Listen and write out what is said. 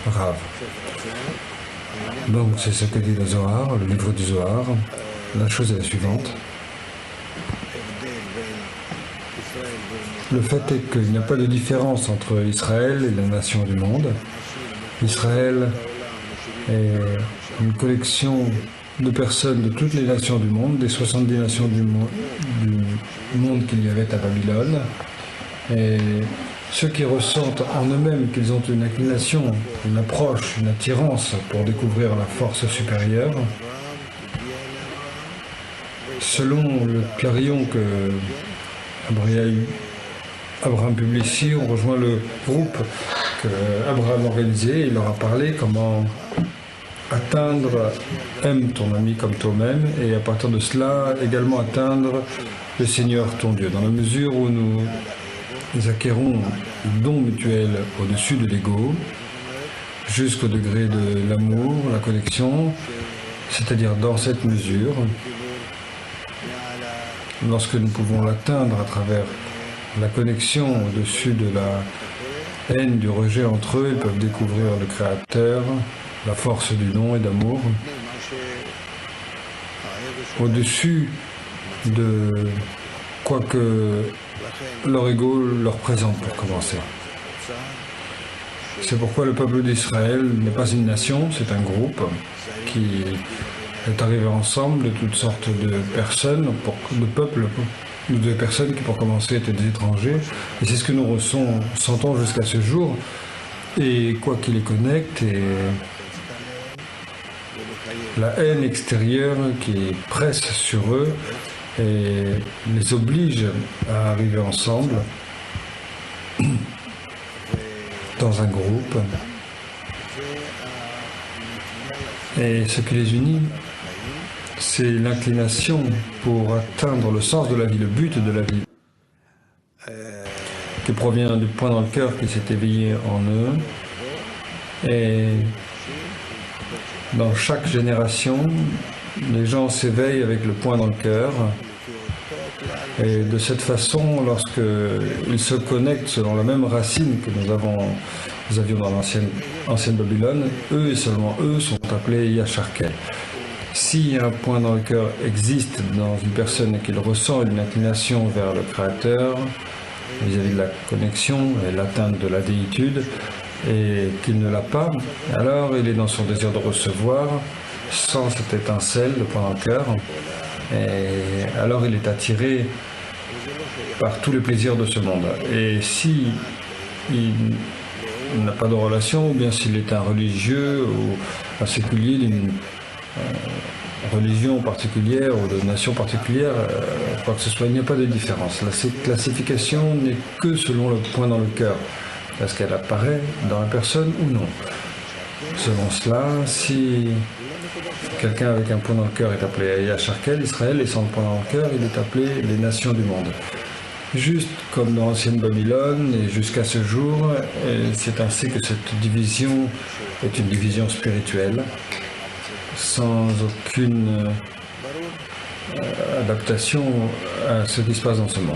Rav. Donc c'est ce que dit le Zohar, le livre du Zohar. La chose est la suivante. Le fait est qu'il n'y a pas de différence entre Israël et les nations du monde. Israël est une collection de personnes de toutes les nations du monde, des 70 nations du monde qu'il y avait à Babylone. Et ceux qui ressentent en eux-mêmes qu'ils ont une inclination, une approche, une attirance pour découvrir la force supérieure, selon le clarion que Abraham publie ici, on rejoint le groupe qu'Abraham organisait et il leur a parlé comment atteindre aime ton ami comme toi-même et à partir de cela également atteindre le Seigneur ton Dieu. Dans la mesure où nous acquérons le don mutuel au-dessus de l'ego, jusqu'au degré de l'amour, la connexion, c'est-à-dire dans cette mesure, lorsque nous pouvons l'atteindre à travers la connexion au-dessus de la haine, du rejet entre eux, ils peuvent découvrir le Créateur, la force du don et d'amour, au-dessus de quoi que leur ego leur présente pour commencer. C'est pourquoi le peuple d'Israël n'est pas une nation, c'est un groupe qui est arrivé ensemble de toutes sortes de personnes, de peuples, de personnes qui pour commencer étaient des étrangers. Et c'est ce que nous ressentons jusqu'à ce jour. Et quoi qui les connecte, et la haine extérieure qui presse sur eux et les oblige à arriver ensemble dans un groupe. Et ce qui les unit, c'est l'inclination pour atteindre le sens de la vie, le but de la vie, qui provient du point dans le cœur qui s'est éveillé en eux. Et dans chaque génération, les gens s'éveillent avec le point dans le cœur. Et de cette façon, lorsqu'ils se connectent selon la même racine que nous avions dans l'ancienne Babylone, eux et seulement eux sont appelés Yacharkel. Si un point dans le cœur existe dans une personne et qu'il ressent une inclination vers le Créateur, vis-à-vis de la connexion et l'atteinte de la déitude, et qu'il ne l'a pas, alors il est dans son désir de recevoir, sans cette étincelle, le point dans le cœur, et alors il est attiré par tous les plaisirs de ce monde. Et si il n'a pas de relation, ou bien s'il est un religieux ou un séculier d'une religion particulière ou de nation particulière, quoi que ce soit, il n'y a pas de différence. La classification n'est que selon le point dans le cœur. Est-ce qu'elle apparaît dans la personne ou non? Selon cela, si quelqu'un avec un point dans le cœur est appelé Yacharkel, Israël, et sans le point dans le cœur, il est appelé les nations du monde. Juste comme dans l'ancienne Babylone et jusqu'à ce jour, c'est ainsi que cette division est une division spirituelle, sans aucune adaptation à ce qui se passe dans ce monde.